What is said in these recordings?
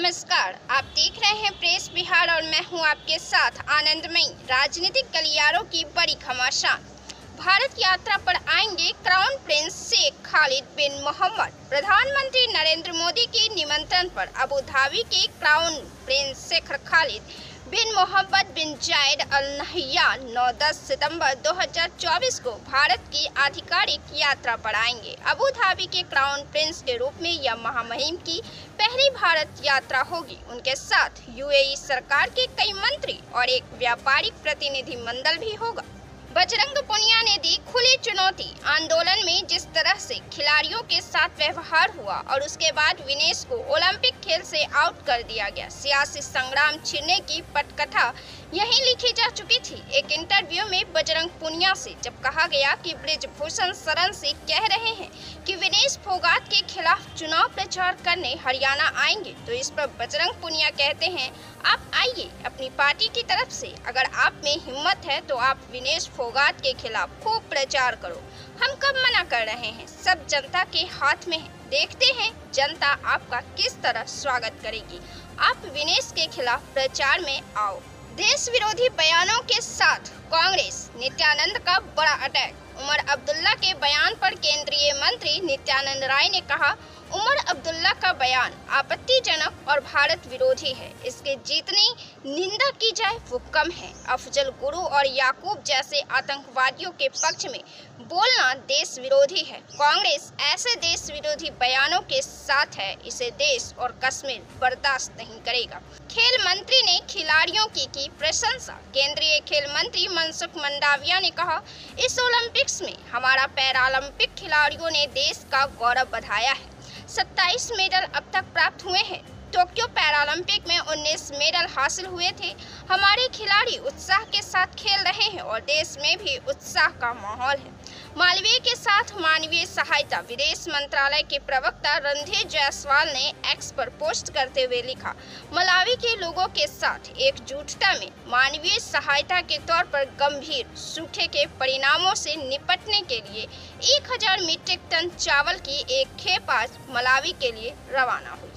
नमस्कार, आप देख रहे हैं प्रेस बिहार और मैं हूं आपके साथ आनंदमयी। राजनीतिक गलियारों की बड़ी घमासान। भारत यात्रा पर आएंगे क्राउन प्रिंस शेख खालिद बिन मोहम्मद। प्रधानमंत्री नरेंद्र मोदी के निमंत्रण पर अबू धाबी के क्राउन प्रिंस शेख खालिद बिन मोहम्मद बिन जायद अल नहयान 9-10 सितंबर 2024 को भारत की आधिकारिक यात्रा पर आएंगे। अबू धाबी के क्राउन प्रिंस के रूप में यह महामहिम की पहली भारत यात्रा होगी। उनके साथ यूएई सरकार के कई मंत्री और एक व्यापारिक प्रतिनिधि मंडल भी होगा। बजरंग पुनिया ने दी खुली चुनौती। आंदोलन में जिस तरह से खिलाड़ियों के साथ व्यवहार हुआ और उसके बाद विनेश को ओलंपिक खेल से आउट कर दिया गया। सियासी संग्राम छिड़ने की पटकथा यहीं लिखी जा चुकी थी। एक इंटरव्यू में बजरंग पुनिया से जब कहा गया कि ब्रिजभूषण शरण सिंह कह रहे हैं कि विनेश फोगाट के खिलाफ चुनाव प्रचार करने हरियाणा आएंगे, तो इस पर बजरंग पुनिया कहते हैं, आप आइए अपनी पार्टी की तरफ से, अगर आप में हिम्मत है तो आप विनेश फोगाट के खिलाफ खूब प्रचार करो। हम कब मना कर रहे हैं, सब जनता के हाथ में है। देखते हैं जनता आपका किस तरह स्वागत करेगी। आप विनेश के खिलाफ प्रचार में आओ। देश विरोधी बयानों के साथ कांग्रेस, नित्यानंद का बड़ा अटैक। उमर अब्दुल्ला के बयान पर केंद्रीय मंत्री नित्यानंद राय ने कहा, उमर अब्दुल्ला का बयान आपत्तिजनक और भारत विरोधी है। इसके जितनी निंदा की जाए वो कम है। अफजल गुरु और याकूब जैसे आतंकवादियों के पक्ष में बोलना देश विरोधी है। कांग्रेस ऐसे देश विरोधी बयानों के साथ है। इसे देश और कश्मीर बर्दाश्त नहीं करेगा। खेल मंत्री ने खिलाड़ियों की प्रशंसा। केंद्रीय खेल मंत्री मनसुख मंडाविया ने कहा, इस ओलंपिक्स में हमारा पैरालंपिक खिलाड़ियों ने देश का गौरव बढ़ाया है। 27 मेडल अब तक प्राप्त हुए हैं। टोक्यो पैरालंपिक में 19 मेडल हासिल हुए थे। हमारे खिलाड़ी उत्साह के साथ खेल रहे हैं और देश में भी उत्साह का माहौल है। मालवीय के साथ मानवीय सहायता। विदेश मंत्रालय के प्रवक्ता रणधीर जायसवाल ने एक्स पर पोस्ट करते हुए लिखा, मलावी के लोगों के साथ एकजुटता में मानवीय सहायता के तौर पर गंभीर सूखे के परिणामों से निपटने के लिए 1000 मीट्रिक टन चावल की एक खेप आज मलावी के लिए रवाना हुई।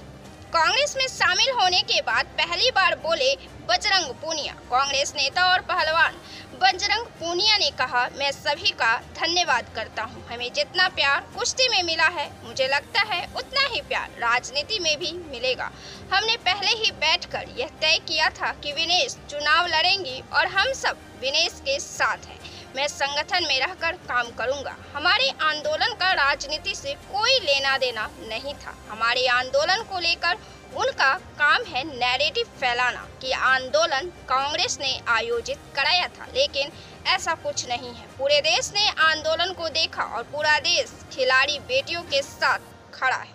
कांग्रेस में शामिल होने के बाद पहली बार बोले बजरंग पुनिया। कांग्रेस नेता और पहलवान बजरंग पुनिया ने कहा, मैं सभी का धन्यवाद करता हूं। हमें जितना प्यार कुश्ती में मिला है, मुझे लगता है उतना ही प्यार राजनीति में भी मिलेगा। हमने पहले ही बैठकर यह तय किया था कि विनेश चुनाव लड़ेंगी और हम सब विनेश के साथ हैं। मैं संगठन में रहकर काम करूंगा। हमारे आंदोलन का राजनीति से कोई लेना देना नहीं था। हमारे आंदोलन को लेकर उनका काम है नैरेटिव फैलाना कि आंदोलन कांग्रेस ने आयोजित कराया था, लेकिन ऐसा कुछ नहीं है। पूरे देश ने आंदोलन को देखा और पूरा देश खिलाड़ी बेटियों के साथ खड़ा है।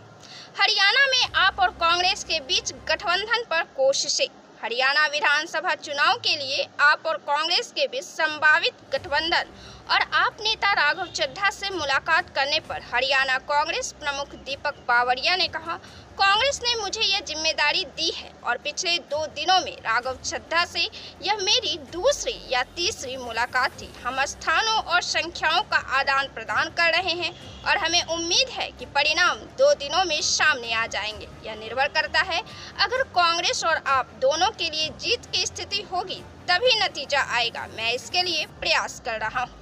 हरियाणा में आप और कांग्रेस के बीच गठबंधन पर कोशिशें। हरियाणा विधानसभा चुनाव के लिए आप और कांग्रेस के बीच संभावित गठबंधन और आप नेता राघव चड्ढा से मुलाकात करने पर हरियाणा कांग्रेस प्रमुख दीपक बावरिया ने कहा, कांग्रेस ने मुझे यह जिम्मेदारी दी है और पिछले 2 दिनों में राघव चड्ढा से यह मेरी दूसरी या तीसरी मुलाकात थी। हम स्थानों और संख्याओं का आदान प्रदान कर रहे हैं और हमें उम्मीद है कि परिणाम 2 दिनों में सामने आ जाएंगे। यह निर्भर करता है, अगर कांग्रेस और आप दोनों के लिए जीत की स्थिति होगी तभी नतीजा आएगा। मैं इसके लिए प्रयास कर रहा हूँ।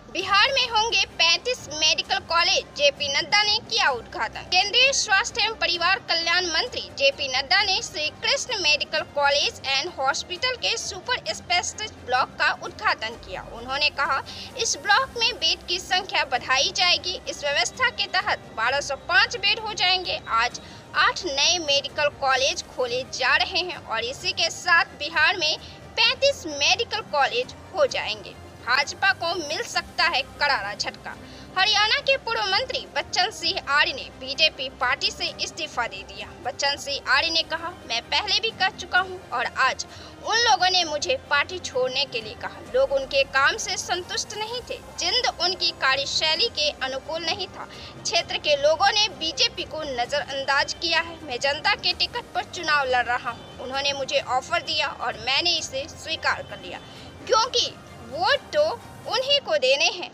बिहार में होंगे 35 मेडिकल कॉलेज। जेपी नड्डा ने किया उद्घाटन। केंद्रीय स्वास्थ्य एवं परिवार कल्याण मंत्री जेपी नड्डा ने Shri Krishna medical college and hospital के सुपर स्पेशलिस्ट ब्लॉक का उद्घाटन किया। उन्होंने कहा, इस ब्लॉक में बेड की संख्या बढ़ाई जाएगी। इस व्यवस्था के तहत 1205 बेड हो जाएंगे। आज 8 नए मेडिकल कॉलेज खोले जा रहे हैं और इसी के साथ बिहार में 35 मेडिकल कॉलेज हो जाएंगे। भाजपा को मिल सकता है करारा झटका। हरियाणा के पूर्व मंत्री बच्चन सिंह आर्य ने बीजेपी पार्टी से इस्तीफा दे दिया। बच्चन सिंह आर्य ने कहा, मैं पहले भी कह चुका हूं और आज उन लोगों ने मुझे पार्टी छोड़ने के लिए कहा। लोग उनके काम से संतुष्ट नहीं थे। जिंद उनकी कार्यशैली के अनुकूल नहीं था। क्षेत्र के लोगों ने बीजेपी को नजरअंदाज किया है। मैं जनता के टिकट पर चुनाव लड़ रहा हूँ। उन्होंने मुझे ऑफर दिया और मैंने इसे स्वीकार कर लिया, क्योंकि वोट तो उन्हीं को देने हैं।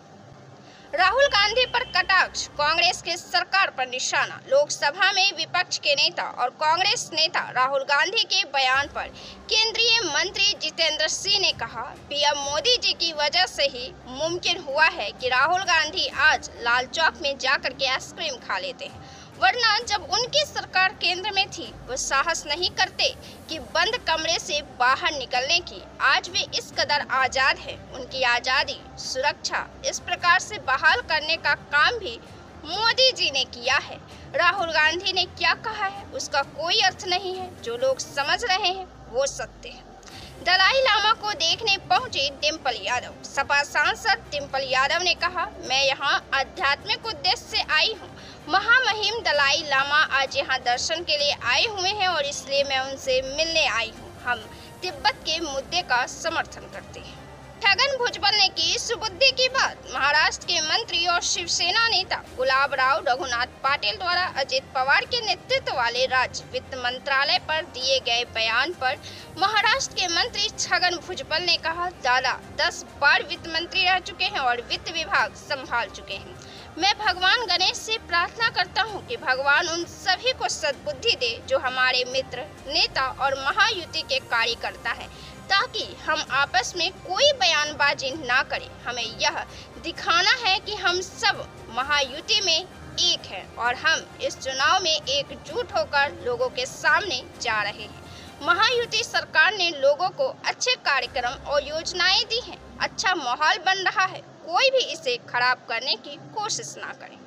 राहुल गांधी पर कटाक्ष, कांग्रेस की सरकार पर निशाना। लोकसभा में विपक्ष के नेता और कांग्रेस नेता राहुल गांधी के बयान पर केंद्रीय मंत्री जितेंद्र सिंह ने कहा, पीएम मोदी जी की वजह से ही मुमकिन हुआ है कि राहुल गांधी आज लाल चौक में जाकर के आइसक्रीम खा लेते हैं, वरना जब उनकी सरकार केंद्र में थी वो साहस नहीं करते कि बंद कमरे से बाहर निकलने की। आज वे इस कदर आज़ाद है, उनकी आज़ादी, सुरक्षा इस प्रकार से बहाल करने का काम भी मोदी जी ने किया है। राहुल गांधी ने क्या कहा है उसका कोई अर्थ नहीं है, जो लोग समझ रहे हैं वो सत्य है। दलाई लामा को देखने पहुंची डिम्पल यादव। सपा सांसद डिम्पल यादव ने कहा, मैं यहां आध्यात्मिक उद्देश्य से आई हूं। महामहिम दलाई लामा आज यहां दर्शन के लिए आए हुए हैं और इसलिए मैं उनसे मिलने आई हूं। हम तिब्बत के मुद्दे का समर्थन करते हैं। छगन भुजबल ने की सुबुद्धि की बात। महाराष्ट्र के मंत्री और शिवसेना नेता गुलाबराव रघुनाथ पाटिल द्वारा अजित पवार के नेतृत्व वाले राज्य वित्त मंत्रालय पर दिए गए बयान पर महाराष्ट्र के मंत्री छगन भुजबल ने कहा, दादा 10 बार वित्त मंत्री रह चुके हैं और वित्त विभाग संभाल चुके हैं। मैं भगवान गणेश से प्रार्थना करता हूं कि भगवान उन सभी को सद्बुद्धि दे जो हमारे मित्र, नेता और महायुति के कार्यकर्ता हैं, ताकि हम आपस में कोई बयानबाजी ना करें। हमें यह दिखाना है कि हम सब महायुति में एक हैं और हम इस चुनाव में एकजुट होकर लोगों के सामने जा रहे हैं। महायुति सरकार ने लोगों को अच्छे कार्यक्रम और योजनाएं दी हैं, अच्छा माहौल बन रहा है, कोई भी इसे खराब करने की कोशिश ना करे।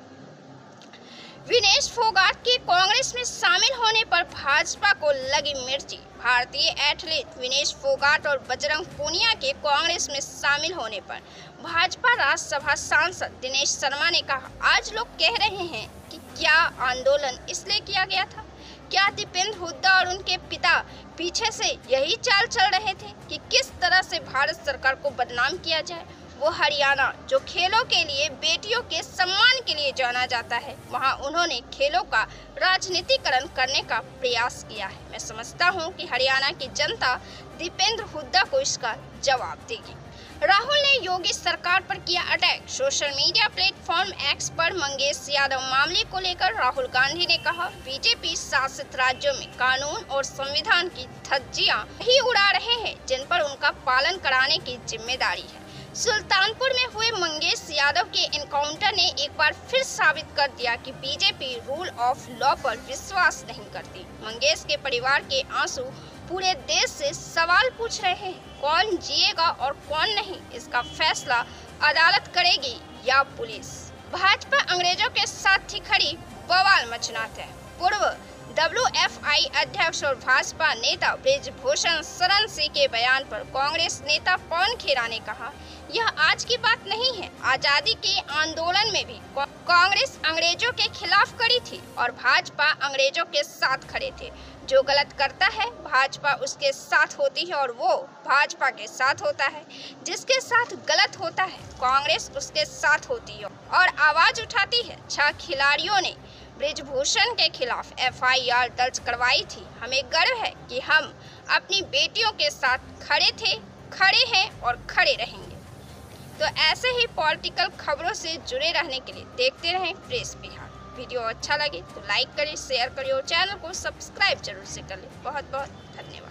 विनेश फोगाट के कांग्रेस में शामिल होने पर भाजपा को लगी मिर्ची। भारतीय एथलीट विनेश फोगाट और बजरंग पूनिया के कांग्रेस में शामिल होने पर भाजपा राज्यसभा सांसद दिनेश शर्मा ने कहा, आज लोग कह रहे हैं कि क्या आंदोलन इसलिए किया गया था? क्या दीपेंद्र हुड्डा और उनके पिता पीछे से यही चाल चल रहे थे कि किस तरह से भारत सरकार को बदनाम किया जाए? वो हरियाणा जो खेलों के लिए बेटियों के सम्मान के लिए जाना जाता है, वहां उन्होंने खेलों का राजनीतिकरण करने का प्रयास किया है। मैं समझता हूं कि हरियाणा की जनता दीपेंद्र हुड्डा को इसका जवाब देगी। राहुल ने योगी सरकार पर किया attack. Social media platform x पर मंगेश यादव मामले को लेकर राहुल गांधी ने कहा, बीजेपी शासित राज्यों में कानून और संविधान की धज्जियां ही उड़ा रहे हैं जिन पर उनका पालन कराने की जिम्मेदारी है। सुल्तानपुर में हुए मंगेश यादव के एनकाउंटर ने एक बार फिर साबित कर दिया कि बीजेपी रूल ऑफ लॉ पर विश्वास नहीं करती। मंगेश के परिवार के आंसू पूरे देश से सवाल पूछ रहे हैं, कौन जिएगा और कौन नहीं, इसका फैसला अदालत करेगी या पुलिस। भाजपा अंग्रेजों के साथ ही खड़ी, बवाल मचनाता है। पूर्व WFI अध्यक्ष और भाजपा नेता ब्रिजभूषण शरण सिंह के बयान पर कांग्रेस नेता पवन खेरा ने कहा, यह आज की बात नहीं है। आजादी के आंदोलन में भी कांग्रेस अंग्रेजों के खिलाफ खड़ी थी और भाजपा अंग्रेजों के साथ खड़े थे। जो गलत करता है भाजपा उसके साथ होती है और वो भाजपा के साथ होता है। जिसके साथ गलत होता है कांग्रेस उसके साथ होती है और आवाज उठाती है। 6 खिलाड़ियों ने ब्रिजभूषण के खिलाफ FIR दर्ज करवाई थी। हमें गर्व है कि हम अपनी बेटियों के साथ खड़े थे, खड़े हैं और खड़े रहेंगे। तो ऐसे ही पॉलिटिकल खबरों से जुड़े रहने के लिए देखते रहें प्रेस बिहार। वीडियो अच्छा लगे तो लाइक करें, शेयर करें और चैनल को सब्सक्राइब जरूर से कर लें। बहुत बहुत धन्यवाद।